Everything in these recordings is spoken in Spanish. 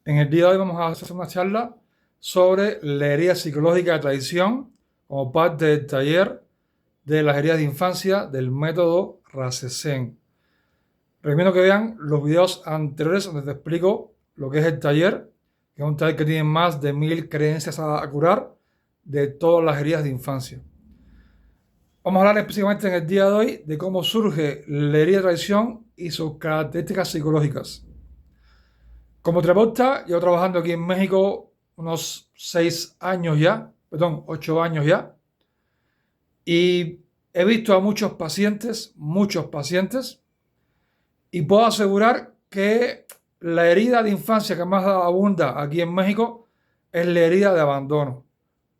En el día de hoy vamos a hacer una charla sobre la herida psicológica de traición como parte del taller de las heridas de infancia del método Rasesen. Recomiendo que vean los videos anteriores donde te explico lo que es el taller, que es un taller que tiene más de 1000 creencias a curar de todas las heridas de infancia. Vamos a hablar específicamente en el día de hoy de cómo surge la herida de traición y sus características psicológicas. Como terapeuta, llevo trabajando aquí en México unos 8 años ya, y he visto a muchos pacientes, y puedo asegurar que la herida de infancia que más abunda aquí en México es la herida de abandono.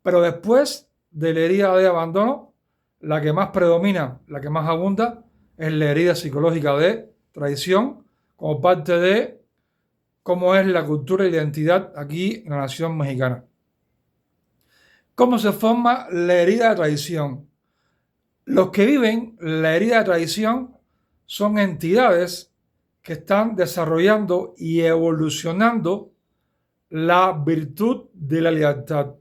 Pero después de la herida de abandono, la que más predomina, la que más abunda, es la herida psicológica de traición, como parte de cómo es la cultura y la identidad aquí en la nación mexicana. ¿Cómo se forma la herida de traición? Los que viven la herida de traición son entidades que están desarrollando y evolucionando la virtud de la lealtad.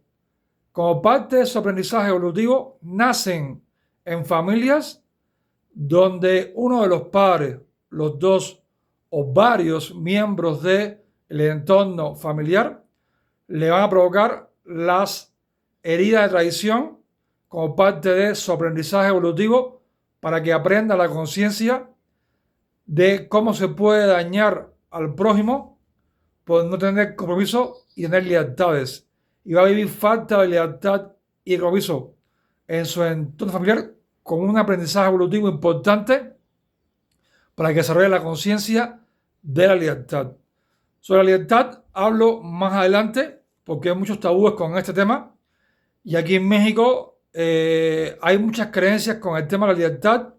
Como parte de su aprendizaje evolutivo, nacen en familias donde uno de los padres, los dos o varios miembros del entorno familiar le van a provocar las heridas de traición como parte de su aprendizaje evolutivo para que aprenda la conciencia de cómo se puede dañar al prójimo por no tener compromiso y tener lealtades. Y va a vivir falta de lealtad y compromiso en su entorno familiar con un aprendizaje evolutivo importante para que desarrolle la conciencia de la lealtad. Sobre la lealtad hablo más adelante porque hay muchos tabúes con este tema, y aquí en México hay muchas creencias con el tema de la lealtad,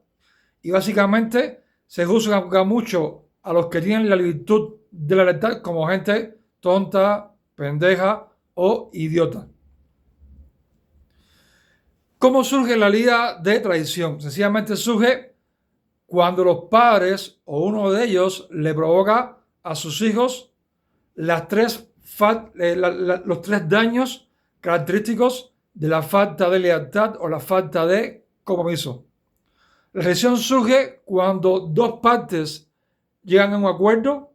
y básicamente se juzga mucho a los que tienen la virtud de la lealtad como gente tonta, pendeja o idiota. ¿Cómo surge la herida de traición? Sencillamente surge cuando los padres o uno de ellos le provoca a sus hijos los tres daños característicos de la falta de lealtad o la falta de compromiso. La traición surge cuando dos partes llegan a un acuerdo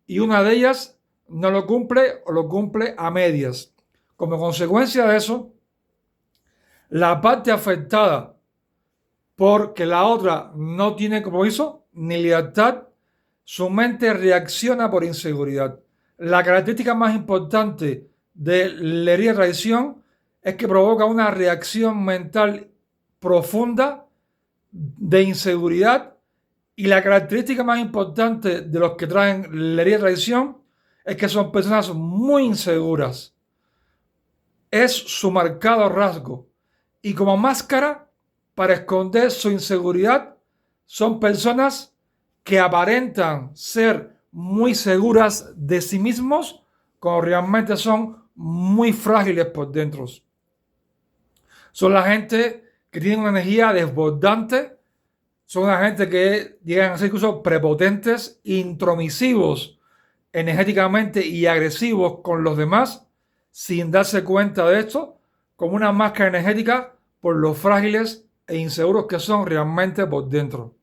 y una de ellas no lo cumple o lo cumple a medias. Como consecuencia de eso, la parte afectada porque la otra no tiene compromiso ni lealtad, su mente reacciona por inseguridad. La característica más importante de la herida de traición es que provoca una reacción mental profunda de inseguridad, y la característica más importante de los que traen la herida de traición es que son personas muy inseguras. Es su marcado rasgo, y como máscara para esconder su inseguridad son personas que aparentan ser muy seguras de sí mismos cuando realmente son muy frágiles por dentro. Son la gente que tiene una energía desbordante, son la gente que llegan a ser incluso prepotentes, intromisivos energéticamente y agresivos con los demás sin darse cuenta de esto, como una máscara energética por lo frágiles e inseguros que son realmente por dentro.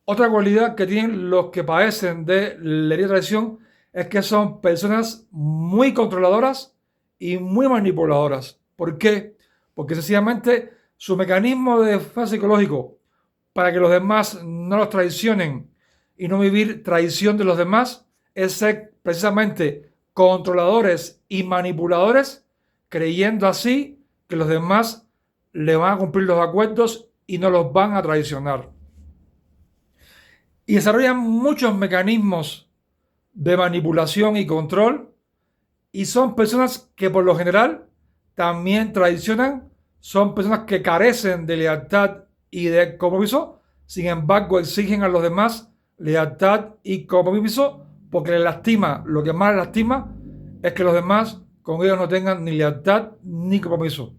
Otra cualidad que tienen los que padecen de la herida de traición es que son personas muy controladoras y muy manipuladoras. ¿Por qué? Porque sencillamente su mecanismo de defensa psicológico para que los demás no los traicionen y no vivir traición de los demás es ser precisamente controladores y manipuladores, creyendo así que los demás le van a cumplir los acuerdos y no los van a traicionar. Y desarrollan muchos mecanismos de manipulación y control, y son personas que por lo general también traicionan, son personas que carecen de lealtad y de compromiso, sin embargo exigen a los demás lealtad y compromiso porque les lastima. Lo que más les lastima es que los demás con ellos no tengan ni lealtad ni compromiso.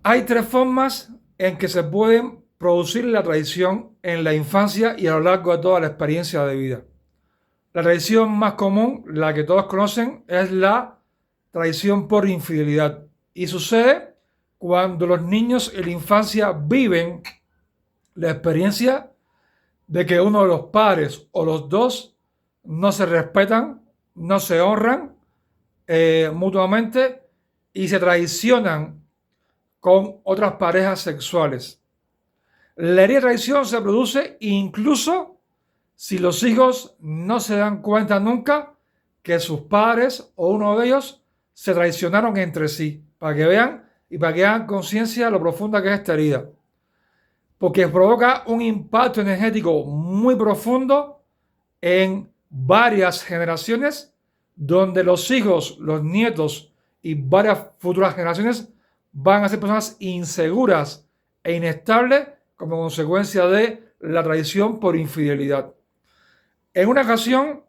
Hay tres formas en que se pueden producir la traición en la infancia y a lo largo de toda la experiencia de vida. La traición más común, la que todos conocen, es la traición por infidelidad. Y sucede cuando los niños en la infancia viven la experiencia de que uno de los padres o los dos no se respetan, no se honran mutuamente y se traicionan con otras parejas sexuales. La herida de traición se produce incluso si los hijos no se dan cuenta nunca que sus padres o uno de ellos se traicionaron entre sí, para que vean y para que hagan conciencia de lo profunda que es esta herida. Porque provoca un impacto energético muy profundo en varias generaciones, donde los hijos, los nietos y varias futuras generaciones van a ser personas inseguras e inestables como consecuencia de la traición por infidelidad. En una ocasión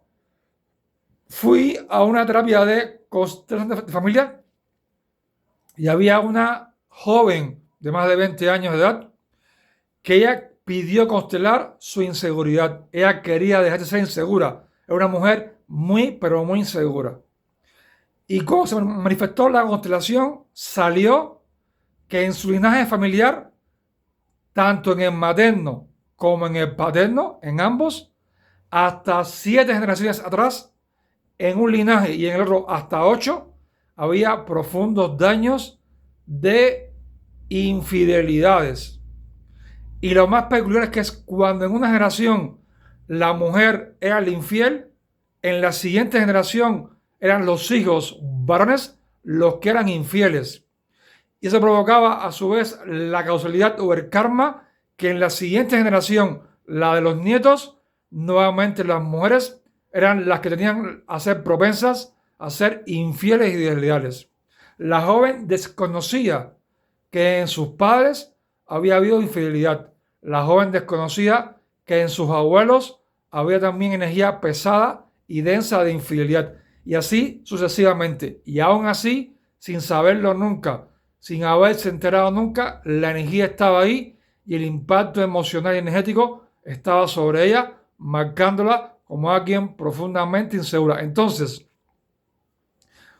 fui a una terapia de constelación de familia y había una joven de más de 20 años de edad que ella pidió constelar su inseguridad. Ella quería dejar de ser insegura. Era una mujer muy, pero muy insegura. Y cuando se manifestó la constelación, salió que en su linaje familiar, tanto en el materno como en el paterno, en ambos, hasta 7 generaciones atrás, en un linaje y en el otro hasta 8, había profundos daños de infidelidades. Y lo más peculiar es que es cuando en una generación la mujer era la infiel, en la siguiente generación eran los hijos varones los que eran infieles. Y eso provocaba a su vez la causalidad o el karma que en la siguiente generación, la de los nietos, nuevamente las mujeres eran las que tenían a ser propensas a ser infieles y desleales. La joven desconocía que en sus padres había habido infidelidad. La joven desconocía que en sus abuelos había también energía pesada y densa de infidelidad. Y así sucesivamente. Y aún así, sin saberlo nunca, sin haberse enterado nunca, la energía estaba ahí y el impacto emocional y energético estaba sobre ella, marcándola como alguien profundamente insegura. Entonces,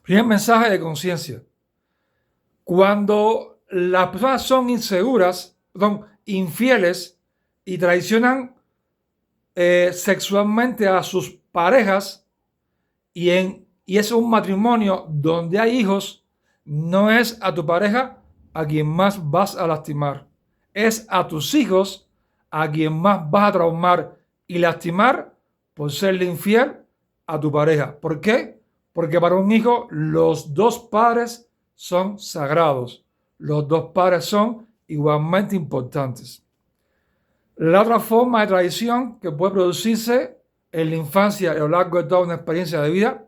primer mensaje de conciencia. Cuando las personas son inseguras, son infieles y traicionan sexualmente a sus parejas y es un matrimonio donde hay hijos, no es a tu pareja a quien más vas a lastimar, es a tus hijos a quien más vas a traumar y lastimar por serle infiel a tu pareja. ¿Por qué? Porque para un hijo los dos padres son sagrados, los dos padres son igualmente importantes. La otra forma de traición que puede producirse en la infancia y a lo largo de toda una experiencia de vida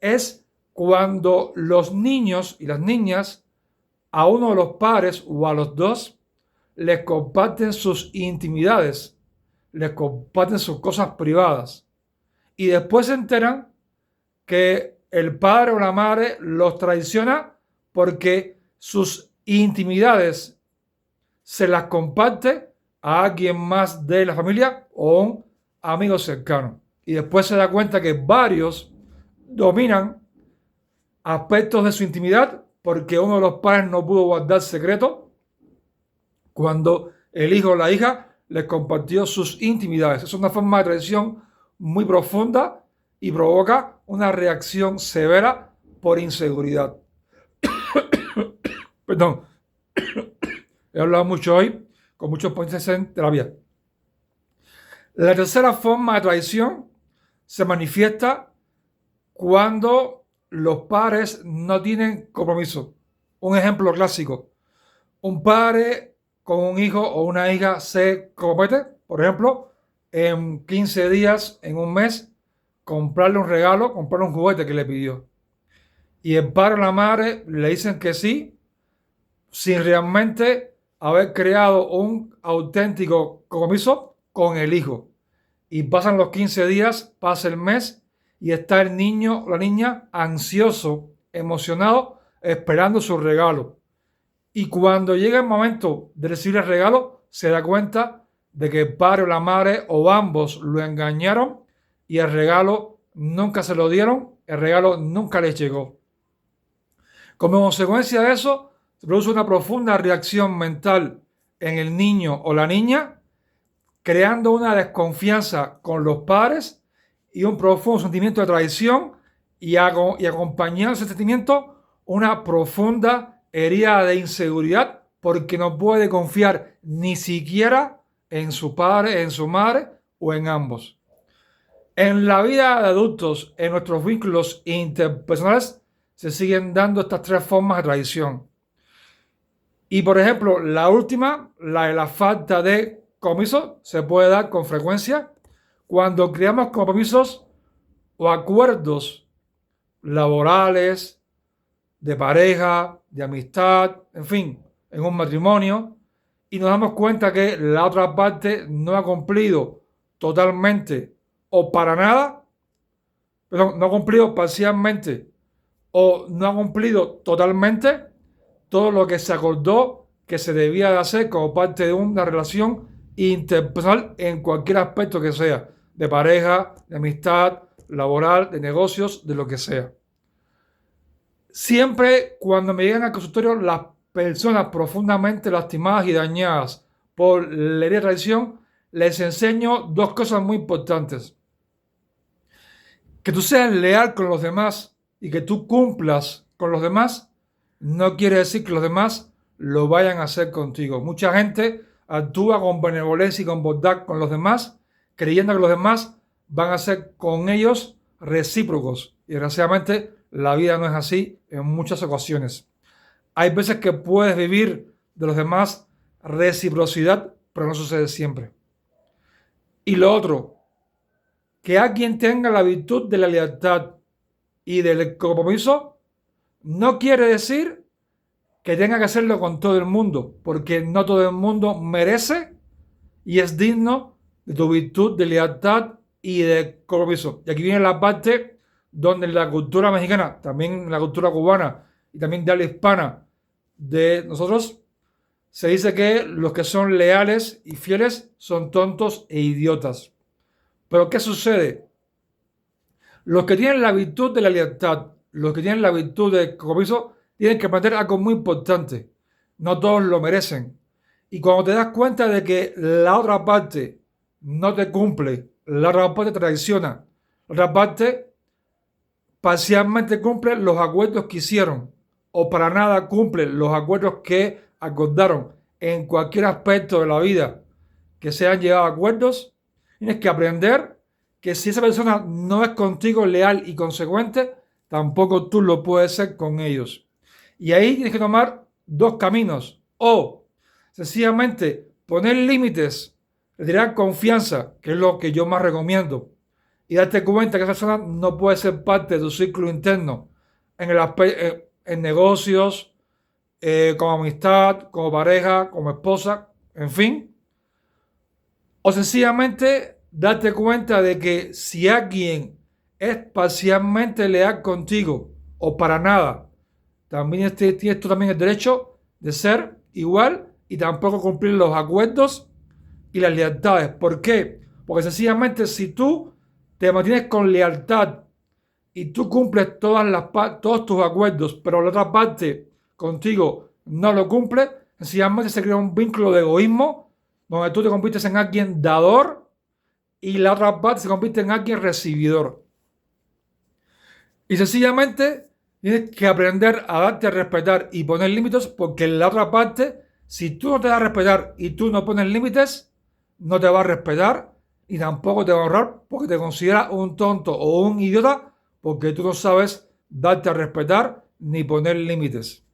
es cuando los niños y las niñas a uno de los padres o a los dos les comparten sus intimidades, les comparten sus cosas privadas y después se enteran que el padre o la madre los traiciona porque sus intimidades se las comparte a alguien más de la familia o un amigo cercano. Y después se da cuenta que varios dominan aspectos de su intimidad porque uno de los padres no pudo guardar secreto cuando el hijo o la hija les compartió sus intimidades. Es una forma de traición muy profunda y provoca una reacción severa por inseguridad. Perdón, he hablado mucho hoy con muchos ponentes en terapia. La tercera forma de traición se manifiesta cuando los padres no tienen compromiso. Un ejemplo clásico. Un padre con un hijo o una hija se compromete, por ejemplo, en 15 días, en un mes, comprarle un regalo, comprarle un juguete que le pidió. Y el padre o la madre le dicen que sí, sin realmente haber creado un auténtico compromiso con el hijo. Y pasan los 15 días, pasa el mes y está el niño o la niña ansioso, emocionado, esperando su regalo. Y cuando llega el momento de recibir el regalo, se da cuenta de que el padre o la madre o ambos lo engañaron y el regalo nunca se lo dieron, el regalo nunca les llegó. Como consecuencia de eso, se produce una profunda reacción mental en el niño o la niña, creando una desconfianza con los padres y un profundo sentimiento de traición y acompañando ese sentimiento una profunda herida de inseguridad porque no puede confiar ni siquiera en su padre, en su madre o en ambos. En la vida de adultos, en nuestros vínculos interpersonales, se siguen dando estas tres formas de traición. Y por ejemplo, la última, la de la falta de compromiso, se puede dar con frecuencia cuando creamos compromisos o acuerdos laborales, de pareja, de amistad, en fin, en un matrimonio, y nos damos cuenta que la otra parte no ha cumplido totalmente o para nada, perdón, no ha cumplido parcialmente o no ha cumplido totalmente todo lo que se acordó que se debía de hacer como parte de una relación interpersonal en cualquier aspecto que sea, de pareja, de amistad, laboral, de negocios, de lo que sea. Siempre cuando me llegan al consultorio las personas profundamente lastimadas y dañadas por la herida de traición, les enseño dos cosas muy importantes. Que tú seas leal con los demás y que tú cumplas con los demás no quiere decir que los demás lo vayan a hacer contigo. Mucha gente actúa con benevolencia y con bondad con los demás, creyendo que los demás van a ser con ellos recíprocos. Y desgraciadamente la vida no es así en muchas ocasiones. Hay veces que puedes vivir de los demás reciprocidad, pero no sucede siempre. Y lo otro, que alguien tenga la virtud de la lealtad y del compromiso, no quiere decir que tenga que hacerlo con todo el mundo, porque no todo el mundo merece y es digno de tu virtud de lealtad y de compromiso. Y aquí viene la parte donde la cultura mexicana, también la cultura cubana y también de habla hispana de nosotros, se dice que los que son leales y fieles son tontos e idiotas. Pero ¿qué sucede? Los que tienen la virtud de la lealtad, los que tienen la virtud del compromiso, tienen que aprender algo muy importante. No todos lo merecen. Y cuando te das cuenta de que la otra parte no te cumple, la otra parte te traiciona, la otra parte parcialmente cumple los acuerdos que hicieron o para nada cumple los acuerdos que acordaron en cualquier aspecto de la vida que se han llegado a acuerdos, tienes que aprender que si esa persona no es contigo leal y consecuente, tampoco tú lo puedes ser con ellos. Y ahí tienes que tomar dos caminos. O sencillamente poner límites, retirar confianza, que es lo que yo más recomiendo, y darte cuenta que esa persona no puede ser parte de tu círculo interno en negocios, como amistad, como pareja, como esposa, en fin. O sencillamente darte cuenta de que si alguien es parcialmente leal contigo o para nada, también tienes tú también el derecho de ser igual y tampoco cumplir los acuerdos y las lealtades. ¿Por qué? Porque sencillamente si tú te mantienes con lealtad y tú cumples todos tus acuerdos, pero la otra parte contigo no lo cumple, sencillamente se crea un vínculo de egoísmo donde tú te conviertes en alguien dador y la otra parte se convierte en alguien recibidor. Y sencillamente tienes que aprender a darte a respetar y poner límites, porque la otra parte, si tú no te das a respetar y tú no pones límites, no te va a respetar y tampoco te va a honrar porque te considera un tonto o un idiota porque tú no sabes darte a respetar ni poner límites.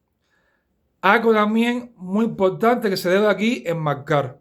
Algo también muy importante que se debe aquí enmarcar.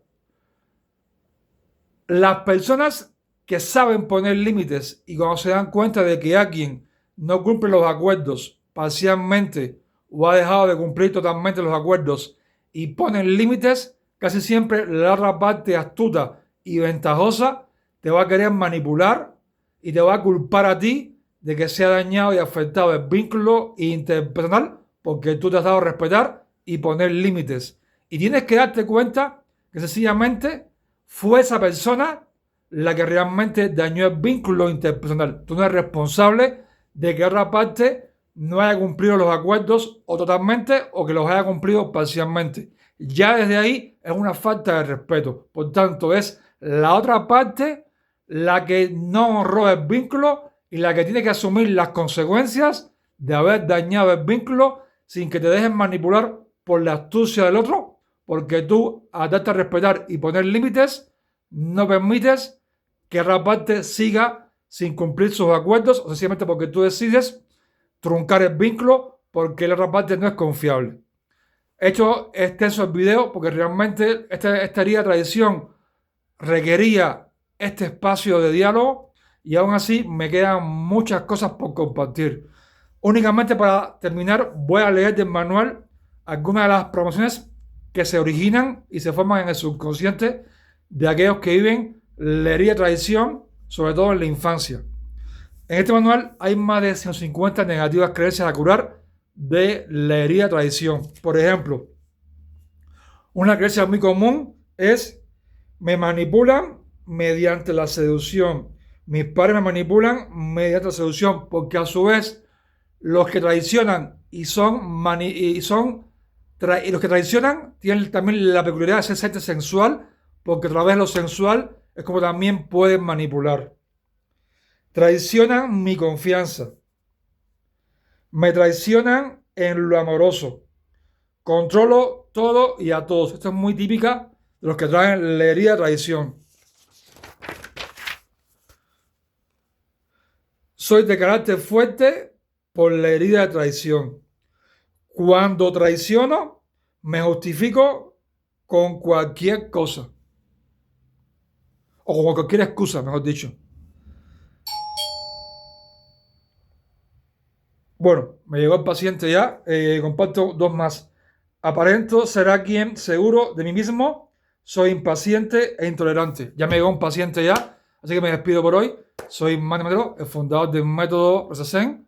Las personas que saben poner límites y cuando se dan cuenta de que alguien no cumple los acuerdos parcialmente o ha dejado de cumplir totalmente los acuerdos y ponen límites, casi siempre la otra parte astuta y ventajosa te va a querer manipular y te va a culpar a ti de que se ha dañado y afectado el vínculo interpersonal porque tú te has dado a respetar y poner límites. Y tienes que darte cuenta que sencillamente fue esa persona la que realmente dañó el vínculo interpersonal. Tú no eres responsable de que otra parte no haya cumplido los acuerdos o totalmente o que los haya cumplido parcialmente. Ya desde ahí es una falta de respeto. Por tanto, es la otra parte la que no honró el vínculo y la que tiene que asumir las consecuencias de haber dañado el vínculo sin que te dejen manipular por la astucia del otro, porque tú, al darte a respetar y poner límites, no permites que otra parte siga sin cumplir sus acuerdos, o sencillamente porque tú decides truncar el vínculo porque la otra parte no es confiable. He hecho extenso el video porque realmente esta herida de traición requería este espacio de diálogo y aún así me quedan muchas cosas por compartir. Únicamente para terminar voy a leer del manual algunas de las promociones que se originan y se forman en el subconsciente de aquellos que viven la herida de traición, sobre todo en la infancia. En este manual hay más de 150 negativas creencias a curar de la herida de traición. Por ejemplo, una creencia muy común es: me manipulan mediante la seducción. Mis padres me manipulan mediante la seducción, porque a su vez los que traicionan y los que traicionan tienen también la peculiaridad de ser sensual, porque a través de lo sensual es como también pueden manipular. Traicionan mi confianza. Me traicionan en lo amoroso. Controlo todo y a todos. Esto es muy típica de los que traen la herida de traición. Soy de carácter fuerte por la herida de traición. Cuando traiciono, me justifico con cualquier cosa. O con cualquier excusa, mejor dicho. Bueno, me llegó el paciente ya. Comparto dos más. Aparento ser alguien seguro de mí mismo. Soy impaciente e intolerante. Ya me llegó un paciente ya. Así que me despido por hoy. Soy Manny Mateo, el fundador del método Resazen.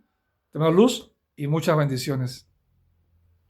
Te mando luz y muchas bendiciones.